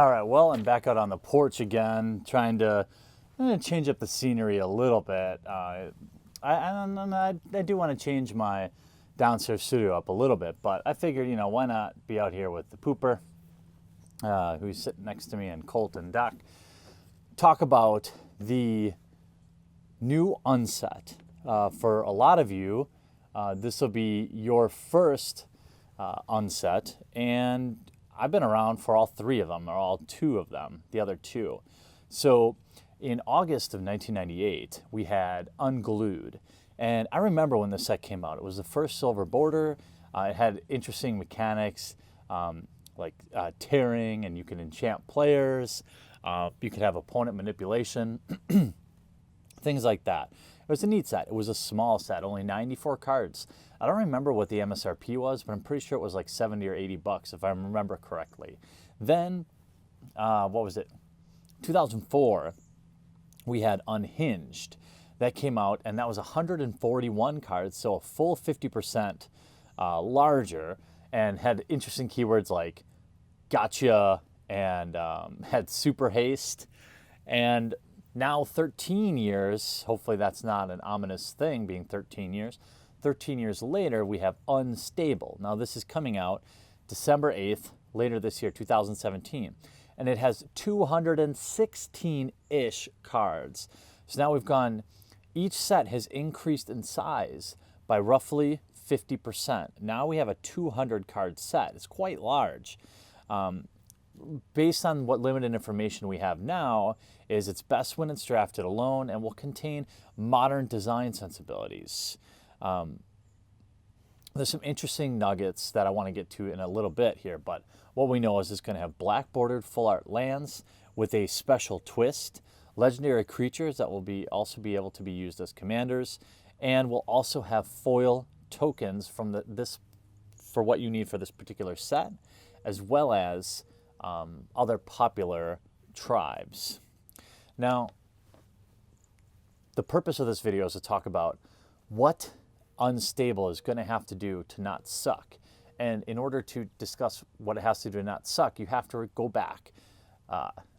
All right, well, I'm back out on the porch again, trying to change up the scenery a little bit. I do want to change my downstairs studio up a little bit, but I figured, why not be out here with the pooper, who's sitting next to me, and Colt and Doc, talk about the new unset. For a lot of you, this will be your first unset, and I've been around for all three of them, or all two of them, the other two. So in August of 1998, we had Unglued. And I remember when this set came out. It was the first silver border. It had interesting mechanics, like tearing, and you can enchant players. You could have opponent manipulation, things like that. It was a neat set. It was a small set, only 94 cards. I don't remember what the MSRP was, but I'm pretty sure it was like 70 or 80 bucks if I remember correctly. Then, what was it? 2004, we had Unhinged. That came out, and that was 141 cards, so a full 50% larger, and had interesting keywords like gotcha and had super haste. And now 13 years, hopefully that's not an ominous thing being 13 years. 13 years later, we have Unstable. Now this is coming out December 8th, later this year, 2017. And it has 216-ish cards. So now we've gone, each set has increased in size by roughly 50%. Now we have a 200 card set. It's quite large. Based on what limited information we have now, is it's best when it's drafted alone and will contain modern design sensibilities. There's some interesting nuggets that I want to get to in a little bit here, but what we know is it's going to have black bordered full art lands with a special twist, legendary creatures that will also be able to be used as commanders, and will also have foil tokens from for what you need for this particular set, as well as other popular tribes. Now, the purpose of this video is to talk about what Unstable is going to have to do to not suck. And in order to discuss what it has to do to not suck, you have to go back.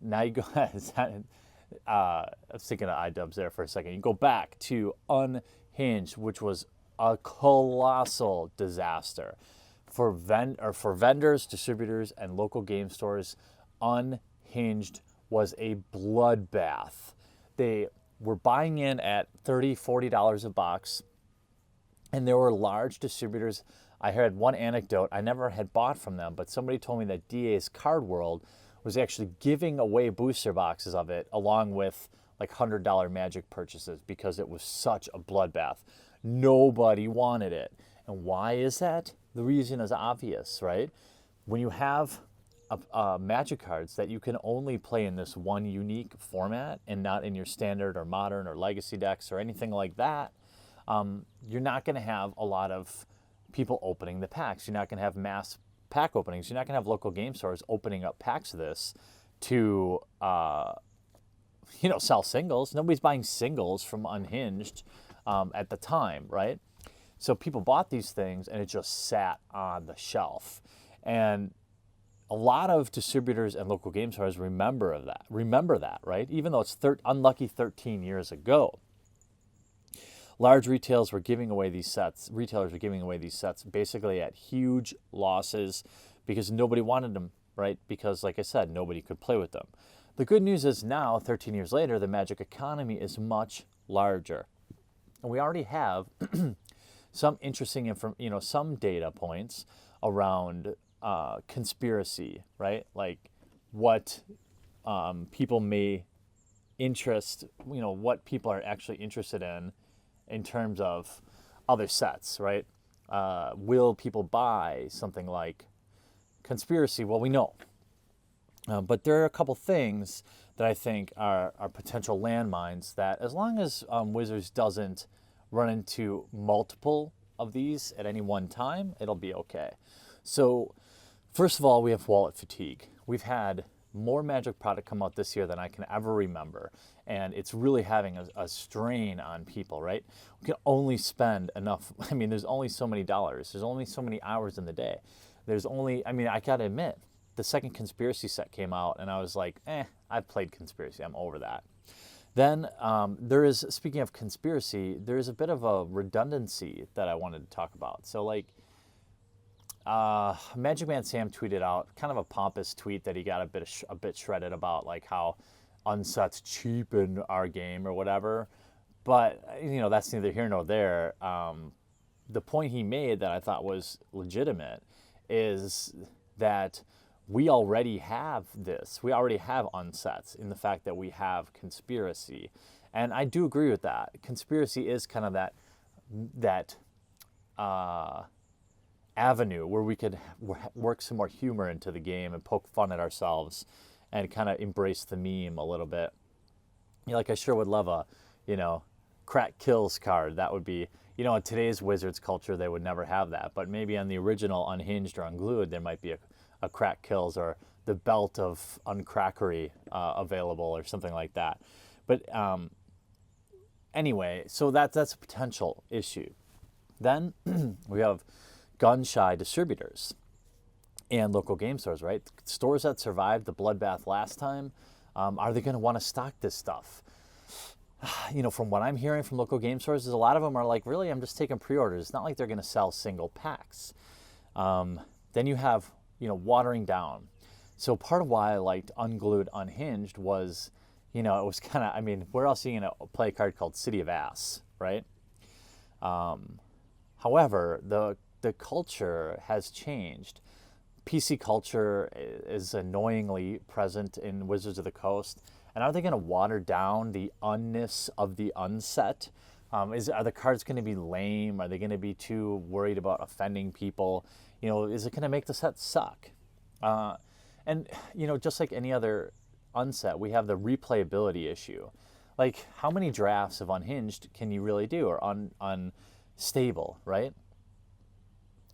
Now you go, I was thinking of iDubbbz there for a second. You go back to Unhinged, which was a colossal disaster. For vendors, distributors, and local game stores, Unhinged was a bloodbath. They were buying in at $30, $40 a box, and there were large distributors. I heard one anecdote. I never had bought from them, but somebody told me that DA's Card World was actually giving away booster boxes of it along with like $100 Magic purchases because it was such a bloodbath. Nobody wanted it. And why is that? The reason is obvious, right? When you have Magic cards that you can only play in this one unique format and not in your standard or modern or legacy decks or anything like that, you're not going to have a lot of people opening the packs. You're not going to have mass pack openings. You're not going to have local game stores opening up packs of this to, sell singles. Nobody's buying singles from Unhinged at the time, right? So people bought these things and it just sat on the shelf. And a lot of distributors and local game stores remember that, right? Even though it's unlucky 13 years ago. Large retailers were giving away these sets basically at huge losses because nobody wanted them, right? Because, like I said, nobody could play with them. The good news is now, 13 years later, the Magic economy is much larger. And we already have some interesting some data points around conspiracy, right? Like what people may what people are actually interested in terms of other sets, right? Will people buy something like Conspiracy? Well, we know. But there are a couple things that I think are potential landmines that as long as Wizards doesn't run into multiple of these at any one time, it'll be okay. So first of all, we have wallet fatigue. We've had more Magic product come out this year than I can ever remember. And it's really having a strain on people, right? We can only spend enough. I mean, there's only so many dollars. There's only so many hours in the day. I gotta admit, the second Conspiracy set came out, and I was like, I've played Conspiracy. I'm over that. Then there is, speaking of Conspiracy, there is a bit of a redundancy that I wanted to talk about. So like, Magic Man Sam tweeted out kind of a pompous tweet that he got a bit shredded about, like how unsets cheapen our game or whatever. But that's neither here nor there. The point he made that I thought was legitimate is that we already have this. We already have unsets in the fact that we have Conspiracy. And I do agree with that. Conspiracy is kind of that avenue where we could work some more humor into the game and poke fun at ourselves and kind of embrace the meme a little bit. Like I sure would love a, crack kills card. That would be, in today's Wizards culture, they would never have that. But maybe on the original Unhinged or Unglued, there might be a crack kills or the belt of uncrackery available or something like that. But anyway, so that's a potential issue. Then we have gun-shy distributors and local game stores, right? Stores that survived the Bloodbath last time, are they going to want to stock this stuff? From what I'm hearing from local game stores, is a lot of them are like, really, I'm just taking pre-orders. It's not like they're going to sell single packs. Then you have, watering down. So part of why I liked Unglued Unhinged was, it was kind of, where else are you going to play a card called City of Ass, right? However, the culture has changed. PC culture is annoyingly present in Wizards of the Coast. And are they going to water down the unness of the unset? Are the cards going to be lame? Are they going to be too worried about offending people? Is it going to make the set suck? And just like any other unset, we have the replayability issue. Like, how many drafts of Unhinged can you really do, or unstable, right?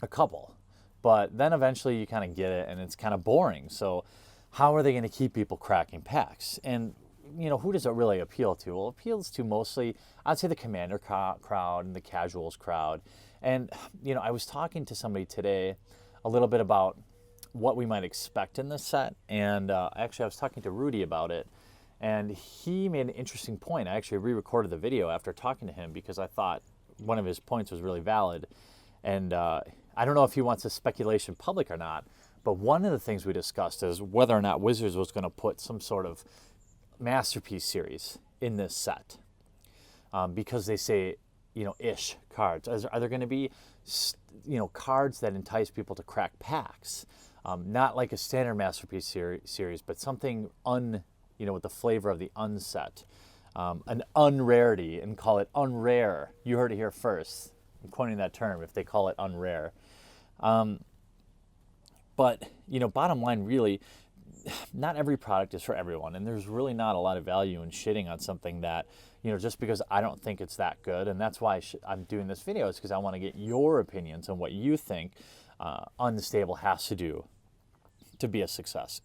A couple. But then eventually you kind of get it, and it's kind of boring. So how are they going to keep people cracking packs? And, who does it really appeal to? Well, it appeals to mostly, I'd say, the Commander crowd and the Casuals crowd. And, I was talking to somebody today a little bit about what we might expect in this set. And actually, I was talking to Rudy about it. And he made an interesting point. I actually re-recorded the video after talking to him because I thought one of his points was really valid. And I don't know if he wants this speculation public or not, but one of the things we discussed is whether or not Wizards was going to put some sort of masterpiece series in this set. Because they say, ish cards. Are there going to be, cards that entice people to crack packs? Not like a standard masterpiece series, but something with the flavor of the unset. An unrarity, and call it unrare. You heard it here first. I'm coining that term if they call it unrare. But, bottom line, really, not every product is for everyone. And there's really not a lot of value in shitting on something that, just because I don't think it's that good. And that's why I'm doing this video, is because I want to get your opinions on what you think Unstable has to do to be a success.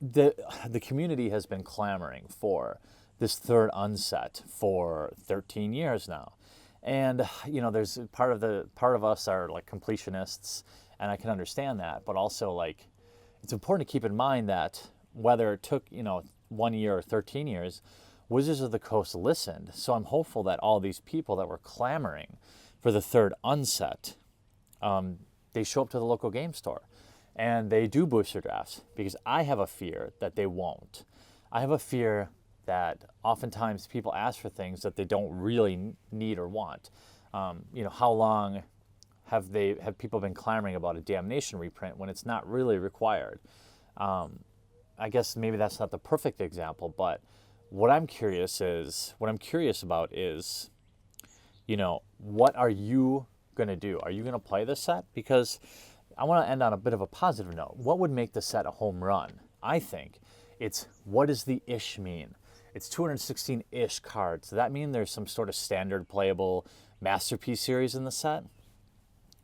The community has been clamoring for this third unset for 13 years now. And, there's part of us are like completionists, and I can understand that, but also like, it's important to keep in mind that whether it took, 1 year or 13 years, Wizards of the Coast listened. So I'm hopeful that all these people that were clamoring for the third unset, they show up to the local game store and they do booster drafts, because I have a fear that they won't. I have a fear that oftentimes people ask for things that they don't really need or want. How long have people been clamoring about a Damnation reprint when it's not really required? I guess maybe that's not the perfect example, but what I'm curious about is, what are you going to do? Are you going to play this set? Because I want to end on a bit of a positive note. What would make the set a home run? I think it's, what does the ish mean? It's 216-ish cards. Does that mean there's some sort of standard playable masterpiece series in the set?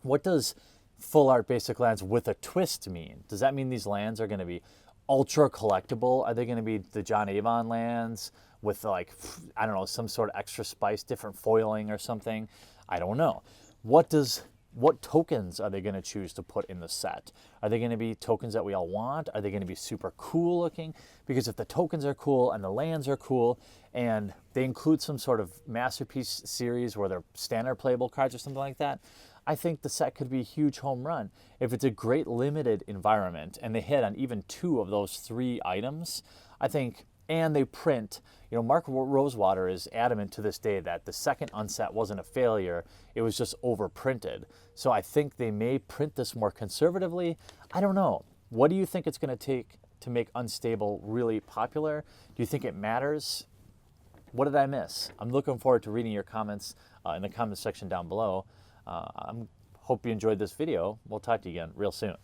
What does full art basic lands with a twist mean? Does that mean these lands are going to be ultra collectible? Are they going to be the John Avon lands with, like, I don't know, some sort of extra spice, different foiling or something? I don't know. What does, what tokens are they going to choose to put in the set? Are they going to be tokens that we all want? Are they going to be super cool looking? Because if the tokens are cool and the lands are cool and they include some sort of masterpiece series where they're standard playable cards or something like that, I think the set could be a huge home run. If it's a great limited environment and they hit on even 2 of those 3 items, I think, and they print, you know, Mark Rosewater is adamant to this day that the second unset wasn't a failure, it was just overprinted. So I think they may print this more conservatively. I don't know. What do you think it's going to take to make Unstable really popular? Do you think it matters? What did I miss? I'm looking forward to reading your comments in the comments section down below. I hope you enjoyed this video. We'll talk to you again real soon.